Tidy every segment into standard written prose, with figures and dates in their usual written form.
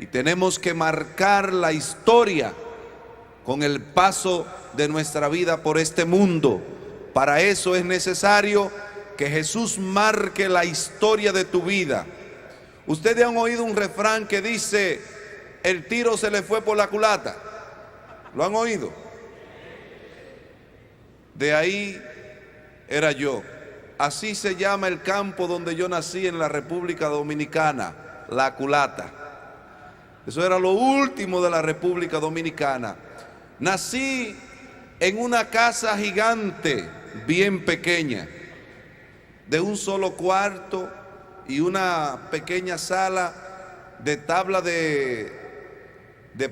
y tenemos que marcar la historia con el paso de nuestra vida por este mundo. Para eso es necesario que Jesús marque la historia de tu vida. Ustedes han oído un refrán que dice: el tiro se le fue por la culata. ¿Lo han oído? De ahí era yo. Así se llama el campo donde yo nací en la República Dominicana, La Culata. Eso era lo último de la República Dominicana. Nací en una casa gigante, bien pequeña, de un solo cuarto y una pequeña sala de tabla de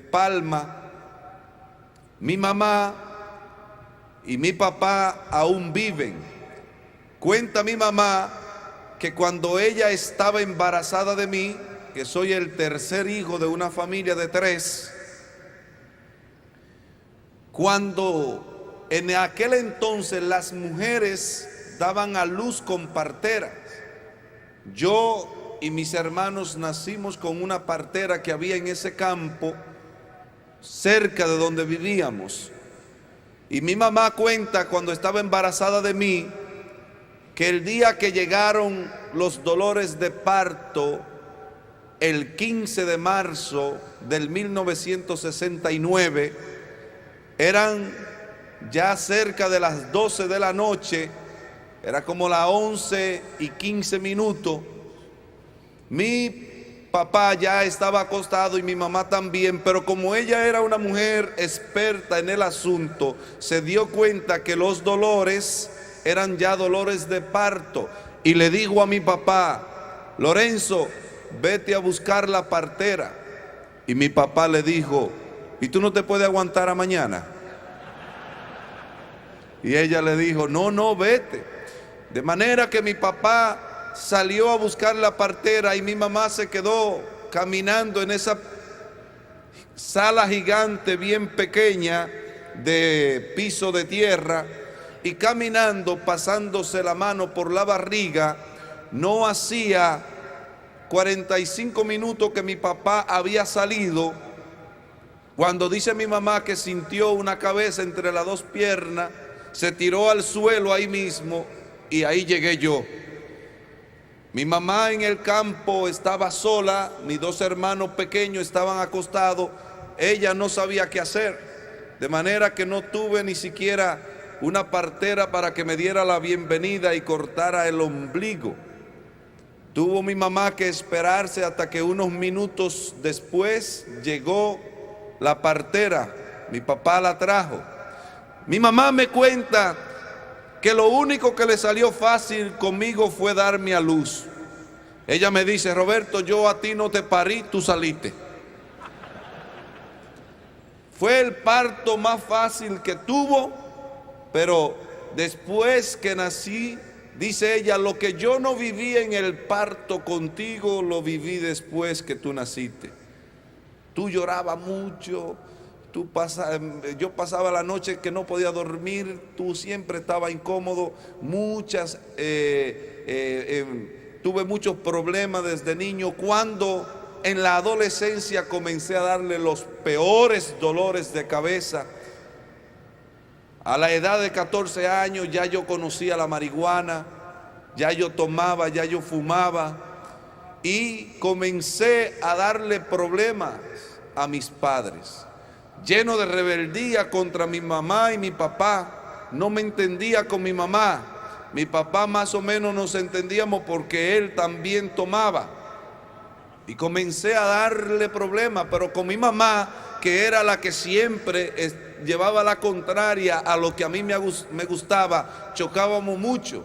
palma. Mi mamá y mi papá aún viven. Cuenta mi mamá que cuando ella estaba embarazada de mí, que soy el tercer hijo de una familia de 3, cuando en aquel entonces las mujeres daban a luz con parteras, yo y mis hermanos nacimos con una partera que había en ese campo cerca de donde vivíamos. Y mi mamá cuenta, cuando estaba embarazada de mí, que el día que llegaron los dolores de parto, el 15 de marzo del 1969, eran ya cerca de las 12 de la noche, era como las 11:15. Mi papá ya estaba acostado y mi mamá también, pero como ella era una mujer experta en el asunto, se dio cuenta que los dolores eran ya dolores de parto, y le dijo a mi papá: Lorenzo, vete a buscar la partera. Y mi papá le dijo: ¿y tú no te puedes aguantar a mañana? Y ella le dijo: no, vete. De manera que mi papá salió a buscar la partera y mi mamá se quedó caminando en esa sala gigante bien pequeña de piso de tierra, y caminando, pasándose la mano por la barriga. No hacía 45 minutos que mi papá había salido, cuando dice mi mamá que sintió una cabeza entre las dos piernas, se tiró al suelo ahí mismo, y ahí llegué yo. Mi mamá en el campo estaba sola, mis 2 hermanos pequeños estaban acostados, ella no sabía qué hacer, de manera que no tuve ni siquiera una partera para que me diera la bienvenida y cortara el ombligo. Tuvo mi mamá que esperarse hasta que unos minutos después llegó la partera. Mi papá la trajo. Mi mamá me cuenta que lo único que le salió fácil conmigo fue darme a luz. Ella me dice: Roberto, yo a ti no te parí, tú saliste. Fue el parto más fácil que tuvo, pero después que nací, dice ella, lo que yo no viví en el parto contigo, lo viví después que tú naciste. Tú llorabas mucho, yo pasaba la noche que no podía dormir, tú siempre estabas incómodo, tuve muchos problemas desde niño. Cuando en la adolescencia comencé a darle los peores dolores de cabeza. A la edad de 14 años ya yo conocía la marihuana, ya yo tomaba, ya yo fumaba, y comencé a darle problemas a mis padres. Lleno de rebeldía contra mi mamá y mi papá, no me entendía con mi mamá. Mi papá más o menos nos entendíamos porque él también tomaba. Y comencé a darle problemas, pero con mi mamá, que era la que siempre llevaba la contraria a lo que a mí me gustaba, chocábamos mucho.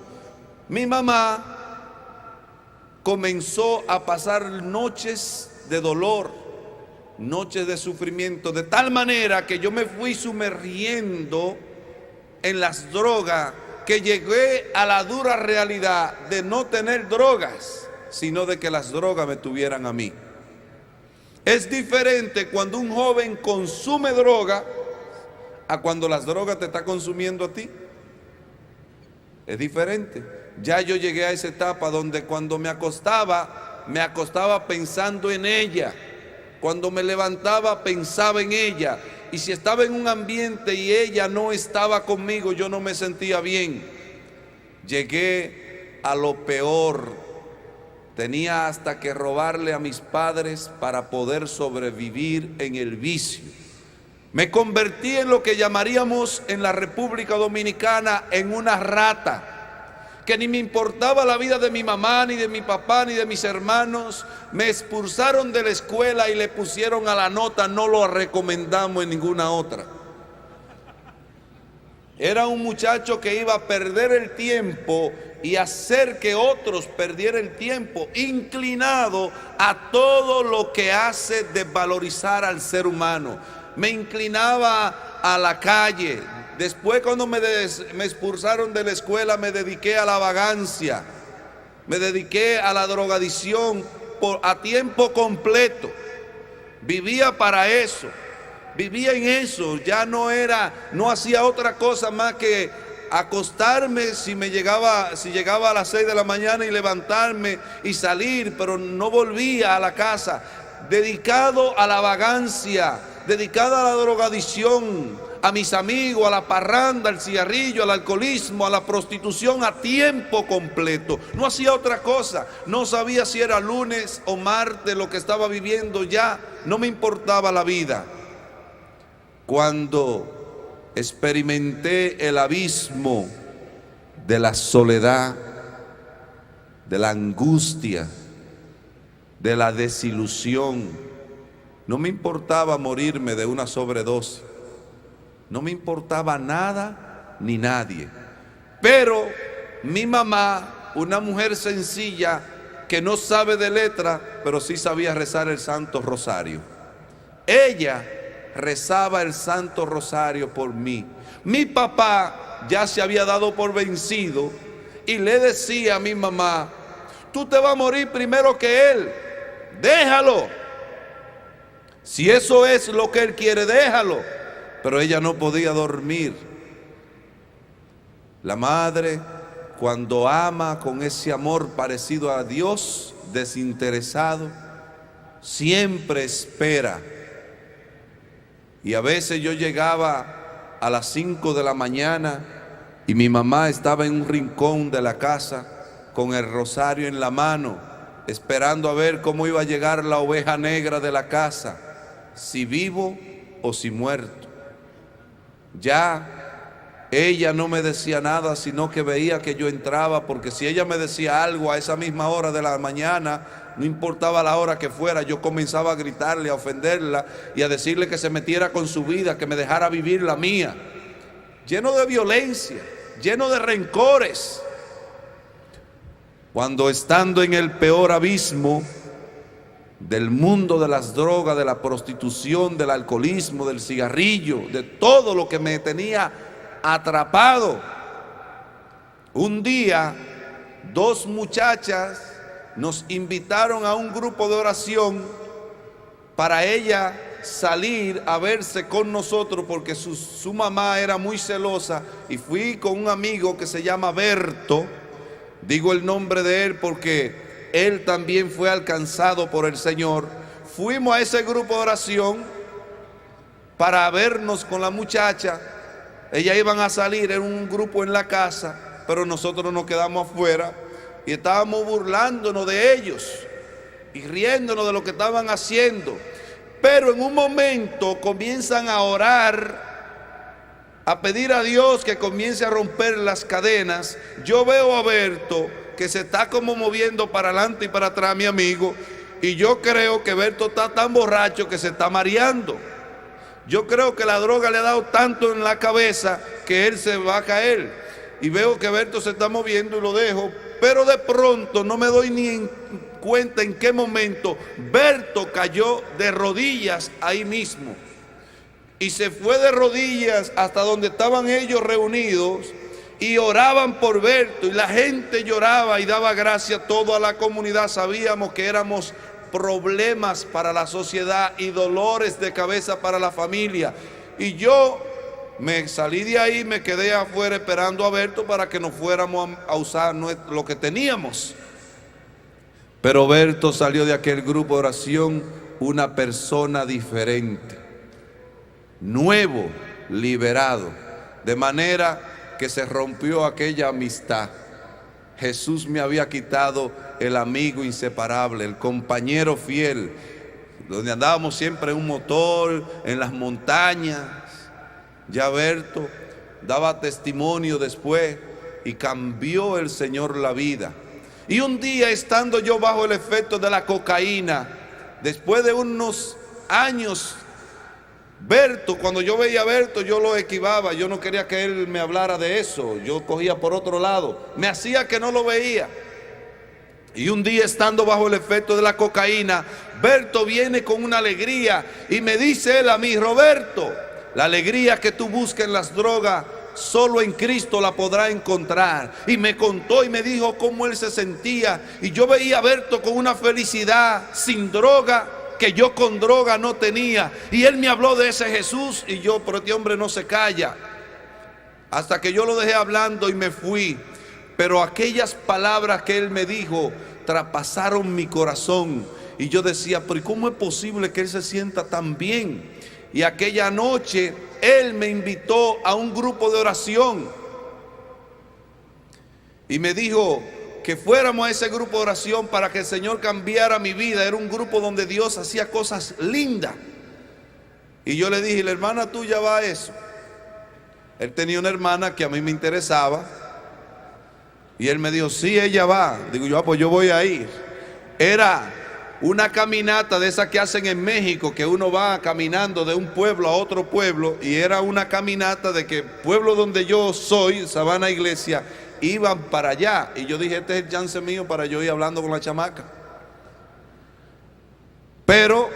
Mi mamá comenzó a pasar noches de dolor, noches de sufrimiento, de tal manera que yo me fui sumergiendo en las drogas, que llegué a la dura realidad de no tener drogas, sino de que las drogas me tuvieran a mí. Es diferente cuando un joven consume droga a cuando las drogas te están consumiendo a ti. Es diferente. Ya yo llegué a esa etapa donde cuando me acostaba pensando en ella. Cuando me levantaba pensaba en ella, y si estaba en un ambiente y ella no estaba conmigo, yo no me sentía bien. Llegué a lo peor. Tenía hasta que robarle a mis padres para poder sobrevivir en el vicio. Me convertí en lo que llamaríamos en la República Dominicana en una rata, que ni me importaba la vida de mi mamá, ni de mi papá, ni de mis hermanos. Me expulsaron de la escuela y le pusieron a la nota, no lo recomendamos en ninguna otra. Era un muchacho que iba a perder el tiempo y hacer que otros perdieran el tiempo, inclinado a todo lo que hace desvalorizar al ser humano. Me inclinaba a la calle. Después, cuando me expulsaron de la escuela, me dediqué a la vagancia, me dediqué a la drogadicción a tiempo completo. Vivía para eso, vivía en eso. Ya no hacía otra cosa más que acostarme si llegaba a las 6 de la mañana y levantarme y salir, pero no volvía a la casa. Dedicado a la vagancia, dedicado a la drogadicción, a mis amigos, a la parranda, al cigarrillo, al alcoholismo, a la prostitución a tiempo completo. No hacía otra cosa. No sabía si era lunes o martes lo que estaba viviendo ya. No me importaba la vida. Cuando experimenté el abismo de la soledad, de la angustia, de la desilusión, no me importaba morirme de una sobredosis. No me importaba nada ni nadie. Pero mi mamá, una mujer sencilla que no sabe de letra, pero sí sabía rezar el Santo Rosario. Ella rezaba el Santo Rosario por mí. Mi papá ya se había dado por vencido y le decía a mi mamá: tú te vas a morir primero que él, déjalo. Si eso es lo que él quiere, déjalo. Pero ella no podía dormir. La madre, cuando ama con ese amor parecido a Dios, desinteresado, siempre espera. Y a veces yo llegaba a las 5 de la mañana y mi mamá estaba en un rincón de la casa con el rosario en la mano, esperando a ver cómo iba a llegar la oveja negra de la casa, si vivo o si muerto. Ya ella no me decía nada, sino que veía que yo entraba, porque si ella me decía algo a esa misma hora de la mañana, no importaba la hora que fuera, yo comenzaba a gritarle, a ofenderla y a decirle que se metiera con su vida, que me dejara vivir la mía. Lleno de violencia, lleno de rencores. Cuando estando en el peor abismo del mundo de las drogas, de la prostitución, del alcoholismo, del cigarrillo, de todo lo que me tenía atrapado, un día 2 muchachas nos invitaron a un grupo de oración para ella salir a verse con nosotros, porque su mamá era muy celosa, y fui con un amigo que se llama Berto. Digo el nombre de él porque él también fue alcanzado por el Señor. Fuimos a ese grupo de oración para vernos con la muchacha. Ellas iban a salir en un grupo en la casa, pero nosotros nos quedamos afuera y estábamos burlándonos de ellos y riéndonos de lo que estaban haciendo. Pero en un momento comienzan a orar, a pedir a Dios que comience a romper las cadenas. Yo veo a Berto que se está como moviendo para adelante y para atrás, mi amigo, y yo creo que Berto está tan borracho que se está mareando. Yo creo que la droga le ha dado tanto en la cabeza que él se va a caer, y veo que Berto se está moviendo y lo dejo, pero de pronto no me doy ni en cuenta en qué momento Berto cayó de rodillas ahí mismo y se fue de rodillas hasta donde estaban ellos reunidos y oraban por Berto, y la gente lloraba y daba gracias. Toda la comunidad sabíamos que éramos problemas para la sociedad y dolores de cabeza para la familia, y yo me salí de ahí, me quedé afuera esperando a Berto para que nos fuéramos a usar lo que teníamos. Pero Berto salió de aquel grupo de oración una persona diferente, nuevo, liberado, de manera que se rompió aquella amistad. Jesús me había quitado el amigo inseparable, el compañero fiel, donde andábamos siempre en un motor, en las montañas. Ya Berto daba testimonio después y cambió el Señor la vida. Y un día, estando yo bajo el efecto de la cocaína, después de unos años, Berto, cuando yo veía a Berto, yo lo esquivaba, yo no quería que él me hablara de eso, yo cogía por otro lado, me hacía que no lo veía. Y un día, estando bajo el efecto de la cocaína, Berto viene con una alegría y me dice él a mí: Roberto, la alegría que tú buscas en las drogas, solo en Cristo la podrá encontrar. Y me contó y me dijo cómo él se sentía, y yo veía a Berto con una felicidad sin droga que yo con droga no tenía. Y él me habló de ese Jesús, y yo, pero este hombre no se calla, hasta que yo lo dejé hablando y me fui. Pero aquellas palabras que él me dijo traspasaron mi corazón, y yo decía: pero ¿cómo es posible que él se sienta tan bien? Y aquella noche él me invitó a un grupo de oración y me dijo que fuéramos a ese grupo de oración para que el Señor cambiara mi vida. Era un grupo donde Dios hacía cosas lindas. Y yo le dije: ¿la hermana tuya va a eso? Él tenía una hermana que a mí me interesaba, y él me dijo: sí, ella va. Digo yo: pues yo voy a ir. Era una caminata de esas que hacen en México, que uno va caminando de un pueblo a otro pueblo, y era una caminata de que pueblo donde yo soy, Sabana Iglesia, iban para allá. Y yo dije: este es el chance mío para yo ir hablando con la chamaca. Pero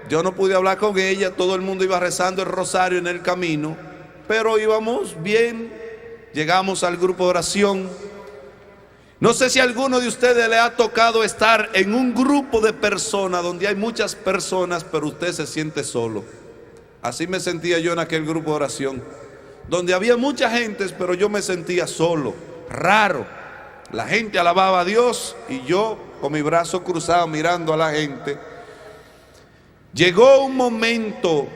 yo no pude hablar con ella, todo el mundo iba rezando el rosario en el camino, pero íbamos bien. Llegamos al grupo de oración. No sé si a alguno de ustedes le ha tocado estar en un grupo de personas donde hay muchas personas, pero usted se siente solo. Así me sentía yo en aquel grupo de oración, donde había mucha gente, pero yo me sentía solo, raro. La gente alababa a Dios y yo con mi brazo cruzado mirando a la gente. Llegó un momento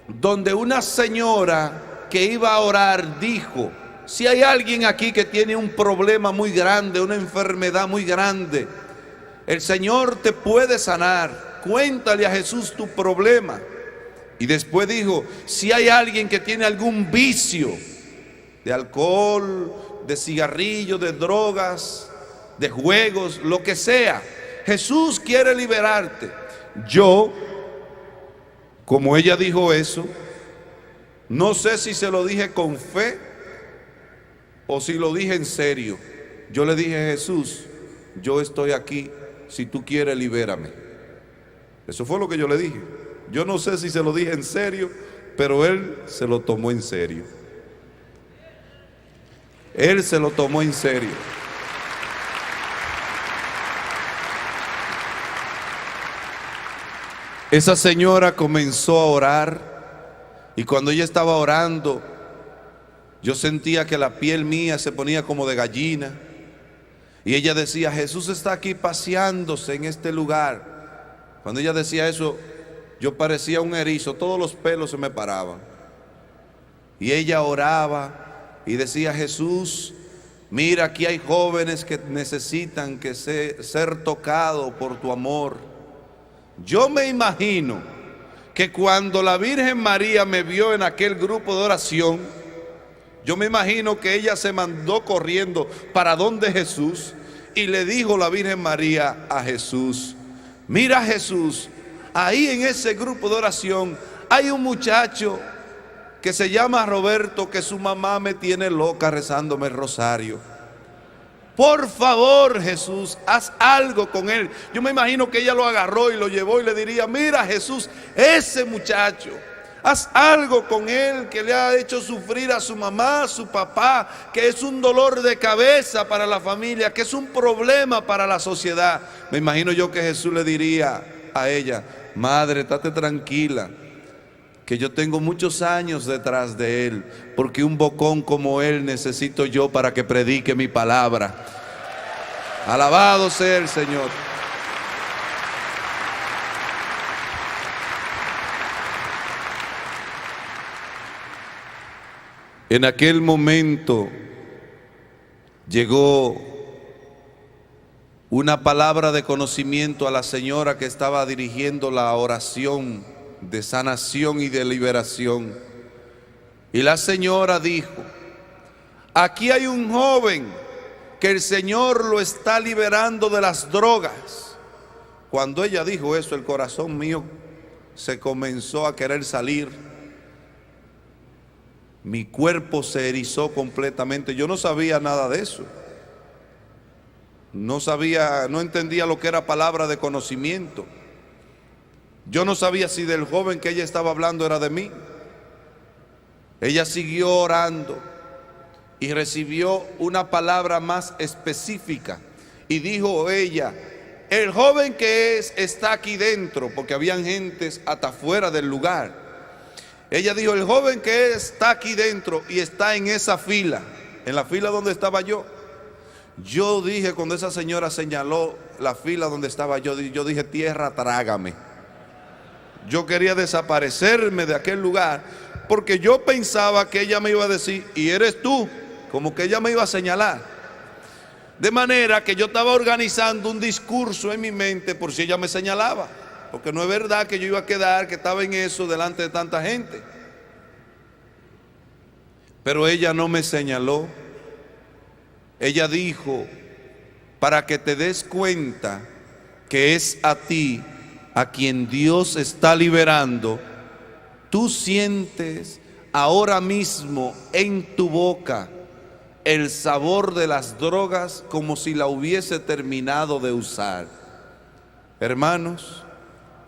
donde una señora que iba a orar dijo: si hay alguien aquí que tiene un problema muy grande, una enfermedad muy grande, el Señor te puede sanar. Cuéntale a Jesús tu problema. Y después dijo: si hay alguien que tiene algún vicio de alcohol, de cigarrillo, de drogas, de juegos, lo que sea, Jesús quiere liberarte. Yo, como ella dijo eso, no sé si se lo dije con fe o si lo dije en serio. Yo le dije: Jesús, yo estoy aquí, si tú quieres, libérame. Eso fue lo que yo le dije. Yo no sé si se lo dije en serio, pero él se lo tomó en serio. Él se lo tomó en serio. Esa señora comenzó a orar, y cuando ella estaba orando, yo sentía que la piel mía se ponía como de gallina. Y ella decía: Jesús está aquí paseándose en este lugar. Cuando ella decía eso, yo parecía un erizo, todos los pelos se me paraban. Y ella oraba y decía: Jesús, mira, aquí hay jóvenes que necesitan ser tocados por tu amor. Yo me imagino que cuando la Virgen María me vio en aquel grupo de oración, yo me imagino que ella se mandó corriendo para donde Jesús y le dijo la Virgen María a Jesús: mira, Jesús, ahí en ese grupo de oración hay un muchacho que se llama Roberto, que su mamá me tiene loca rezándome el rosario. Por favor, Jesús, haz algo con él. Yo me imagino que ella lo agarró y lo llevó y le diría: mira, Jesús, ese muchacho, haz algo con él, que le ha hecho sufrir a su mamá, a su papá, que es un dolor de cabeza para la familia, que es un problema para la sociedad. Me imagino yo que Jesús le diría a ella: madre, estate tranquila, que yo tengo muchos años detrás de él, porque un bocón como él necesito yo para que predique mi palabra. Alabado sea el Señor. En aquel momento llegó una palabra de conocimiento a la señora que estaba dirigiendo la oración de sanación y de liberación. Y la señora dijo: aquí hay un joven que el Señor lo está liberando de las drogas. Cuando ella dijo eso, el corazón mío se comenzó a querer salir. Mi cuerpo se erizó completamente. Yo no sabía nada de eso. No sabía, no entendía lo que era palabra de conocimiento. Yo no sabía si del joven que ella estaba hablando era de mí. Ella siguió orando y recibió una palabra más específica. Y dijo ella: el joven que está aquí dentro, porque habían gentes hasta afuera del lugar. Ella dijo: el joven que está aquí dentro y está en esa fila, en la fila donde estaba yo. Yo dije, cuando esa señora señaló la fila donde estaba yo dije: tierra, trágame. Yo quería desaparecerme de aquel lugar, porque yo pensaba que ella me iba a decir: y eres tú, como que ella me iba a señalar. De manera que yo estaba organizando un discurso en mi mente por si ella me señalaba, porque no es verdad que yo iba a quedar que estaba en eso delante de tanta gente. Pero ella no me señaló. Ella dijo: para que te des cuenta que es a ti a quien Dios está liberando, tú sientes ahora mismo en tu boca el sabor de las drogas como si la hubiese terminado de usar. Hermanos,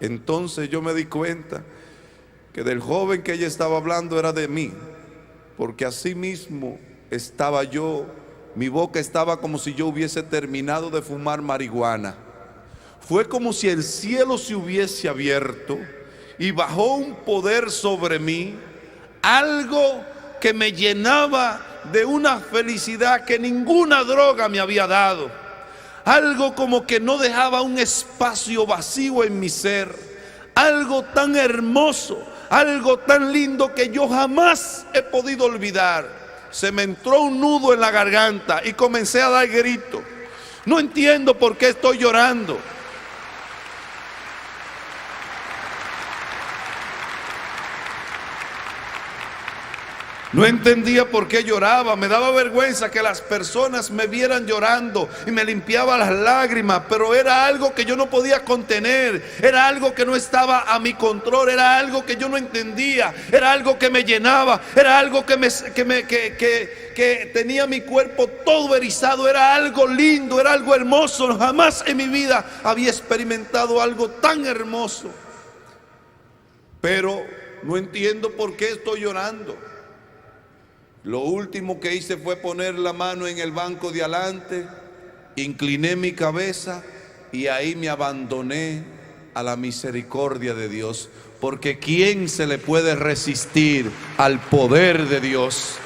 entonces yo me di cuenta que del joven que ella estaba hablando era de mí, porque así mismo estaba yo. Mi boca estaba como si yo hubiese terminado de fumar marihuana. Fue como si el cielo se hubiese abierto y bajó un poder sobre mí, algo que me llenaba de una felicidad que ninguna droga me había dado, algo como que no dejaba un espacio vacío en mi ser, algo tan hermoso, algo tan lindo que yo jamás he podido olvidar. Se me entró un nudo en la garganta y comencé a dar gritos. No entiendo por qué estoy llorando. No entendía por qué lloraba. Me daba vergüenza que las personas me vieran llorando y me limpiaba las lágrimas, pero era algo que yo no podía contener, era algo que no estaba a mi control, era algo que yo no entendía, era algo que me llenaba, era algo que tenía mi cuerpo todo erizado, era algo lindo, era algo hermoso. Jamás en mi vida había experimentado algo tan hermoso, pero no entiendo por qué estoy llorando. Lo último que hice fue poner la mano en el banco de adelante, incliné mi cabeza y ahí me abandoné a la misericordia de Dios, porque ¿quién se le puede resistir al poder de Dios?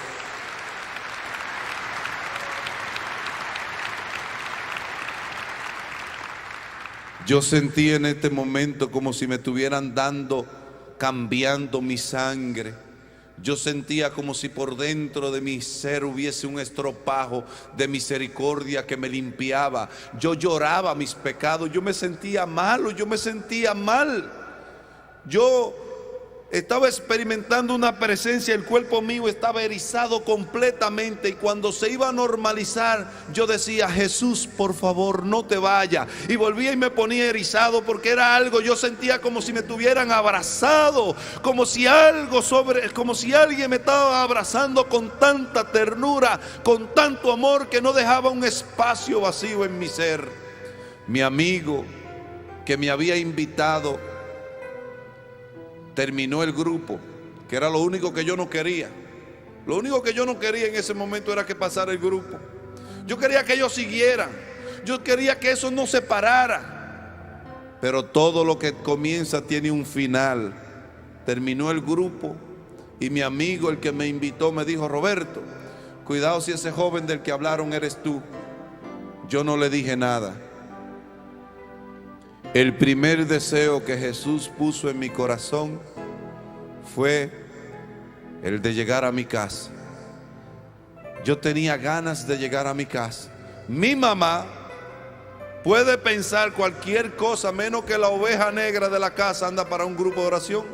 Yo sentí en este momento como si me estuvieran cambiando mi sangre. Yo sentía como si por dentro de mi ser hubiese un estropajo de misericordia que me limpiaba. Yo lloraba mis pecados, yo me sentía malo, yo me sentía mal. Yo estaba experimentando una presencia, el cuerpo mío estaba erizado completamente, y cuando se iba a normalizar yo decía: Jesús, por favor, no te vayas. Y volvía y me ponía erizado porque era algo, yo sentía como si me tuvieran abrazado, como si alguien me estaba abrazando con tanta ternura, con tanto amor, que no dejaba un espacio vacío en mi ser. Mi amigo que me había invitado terminó el grupo, que era lo único que yo no quería. Lo único que yo no quería en ese momento era que pasara el grupo. Yo quería que ellos siguieran, yo quería que eso no se parara. Pero todo lo que comienza tiene un final. Terminó el grupo y mi amigo, el que me invitó, me dijo: Roberto, cuidado si ese joven del que hablaron eres tú. Yo no le dije nada. El primer deseo que Jesús puso en mi corazón fue el de llegar a mi casa. yo tenía ganas de llegar a mi casa. Mi mamá puede pensar cualquier cosa menos que la oveja negra de la casa anda para un grupo de oración.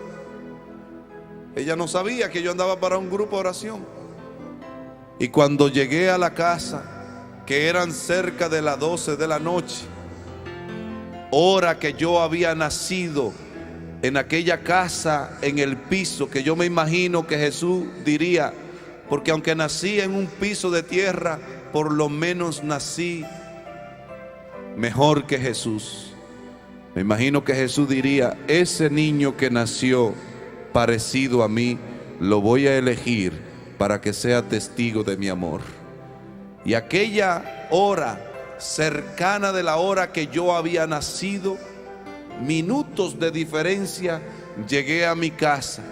Ella no sabía que yo andaba para un grupo de oración. Y cuando llegué a la casa, que eran cerca de las 12 de la noche, hora que yo había nacido en aquella casa, en el piso, que yo me imagino que Jesús diría, porque aunque nací en un piso de tierra, por lo menos nací mejor que Jesús. Me imagino que Jesús diría, ese niño que nació parecido a mí, lo voy a elegir para que sea testigo de mi amor. Y aquella hora, cercana de la hora que yo había nacido, minutos de diferencia, llegué a mi casa.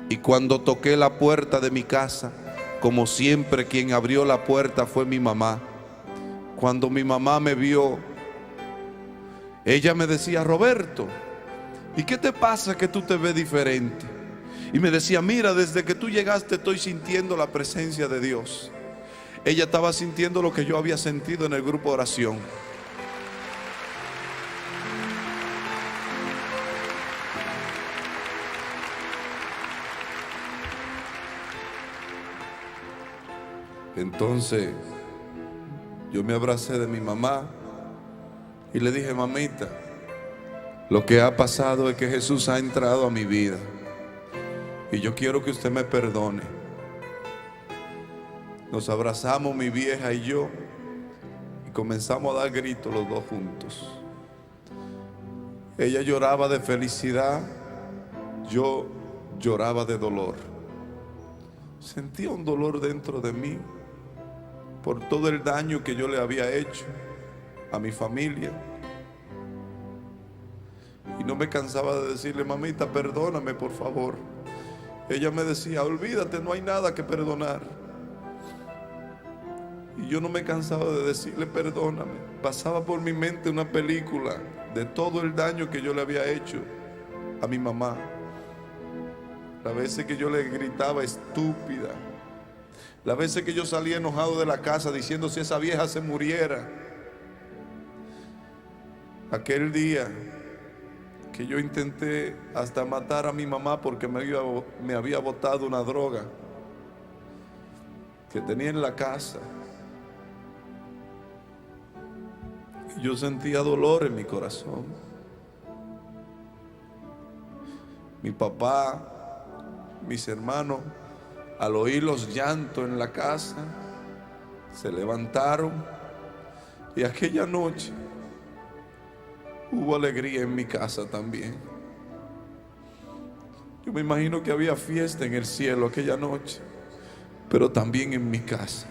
Y cuando toqué la puerta de mi casa, como siempre, quien abrió la puerta fue mi mamá. Cuando mi mamá me vio, ella me decía, Roberto, ¿y qué te pasa que tú te ves diferente? Y me decía, mira, desde que tú llegaste estoy sintiendo la presencia de Dios. Ella estaba sintiendo lo que yo había sentido en el grupo de oración. Entonces yo me abracé de mi mamá y le dije, mamita, lo que ha pasado es que Jesús ha entrado a mi vida y yo quiero que usted me perdone. Nos abrazamos mi vieja y yo y comenzamos a dar gritos los dos juntos. Ella lloraba de felicidad, yo lloraba de dolor. Sentía un dolor dentro de mí por todo el daño que yo le había hecho a mi familia. Y no me cansaba de decirle, mamita, perdóname por favor. Ella me decía, olvídate, no hay nada que perdonar. Y yo no me cansaba de decirle, perdóname. Pasaba por mi mente una película de todo el daño que yo le había hecho a mi mamá. Las veces que yo le gritaba estúpida, las veces que yo salía enojado de la casa diciendo si esa vieja se muriera. Aquel día que yo intenté hasta matar a mi mamá porque me había botado una droga que tenía en la casa. Y yo sentía dolor en mi corazón. Mi papá, mis hermanos, al oír los llantos en la casa, se levantaron y aquella noche hubo alegría en mi casa también. Yo me imagino que había fiesta en el cielo aquella noche, pero también en mi casa.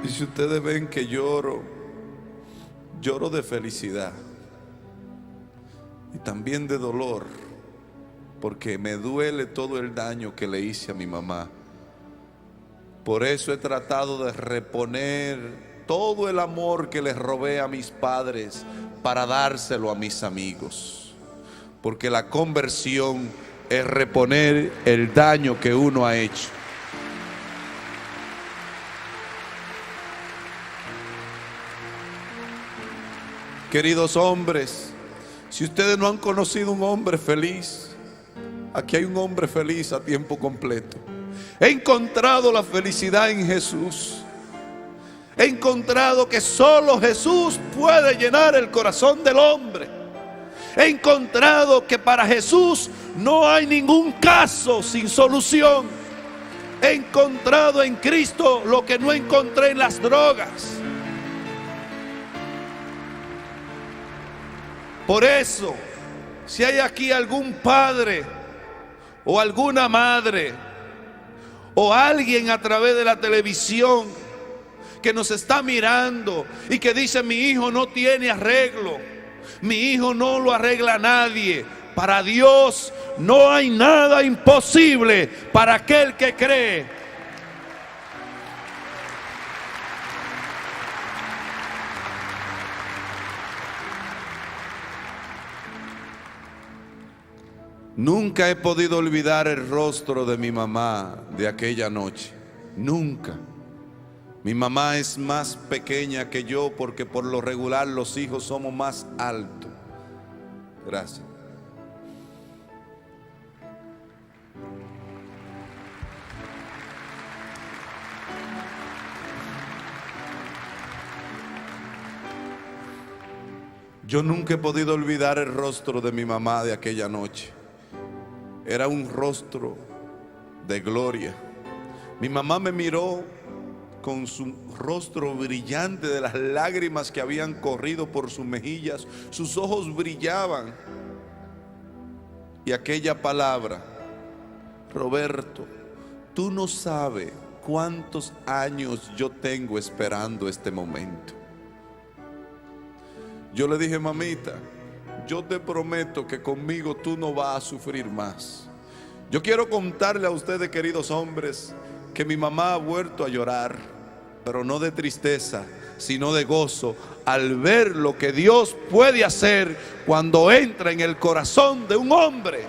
Y si ustedes ven que lloro de felicidad y también de dolor, porque me duele todo el daño que le hice a mi mamá. Por eso he tratado de reponer todo el amor que les robé a mis padres para dárselo a mis amigos, porque la conversión es reponer el daño que uno ha hecho. Queridos hombres, si ustedes no han conocido un hombre feliz, aquí hay un hombre feliz a tiempo completo. He encontrado la felicidad en Jesús. He encontrado que solo Jesús puede llenar el corazón del hombre. He encontrado que para Jesús no hay ningún caso sin solución. He encontrado en Cristo lo que no encontré en las drogas. Por eso, si hay aquí algún padre o alguna madre o alguien a través de la televisión que nos está mirando y que dice, mi hijo no tiene arreglo, mi hijo no lo arregla nadie. Para Dios no hay nada imposible para aquel que cree. Nunca he podido olvidar el rostro de mi mamá de aquella noche. Nunca. Mi mamá es más pequeña que yo porque por lo regular los hijos somos más altos. Gracias. Yo nunca he podido olvidar el rostro de mi mamá de aquella noche. Era un rostro de gloria. Mi mamá me miró con su rostro brillante de las lágrimas que habían corrido por sus mejillas. Sus ojos brillaban. Y aquella palabra: Roberto, tú no sabes cuántos años yo tengo esperando este momento. Yo le dije: mamita, yo te prometo que conmigo tú no vas a sufrir más. Yo quiero contarle a ustedes, queridos hombres, que mi mamá ha vuelto a llorar, pero no de tristeza, sino de gozo, al ver lo que Dios puede hacer cuando entra en el corazón de un hombre.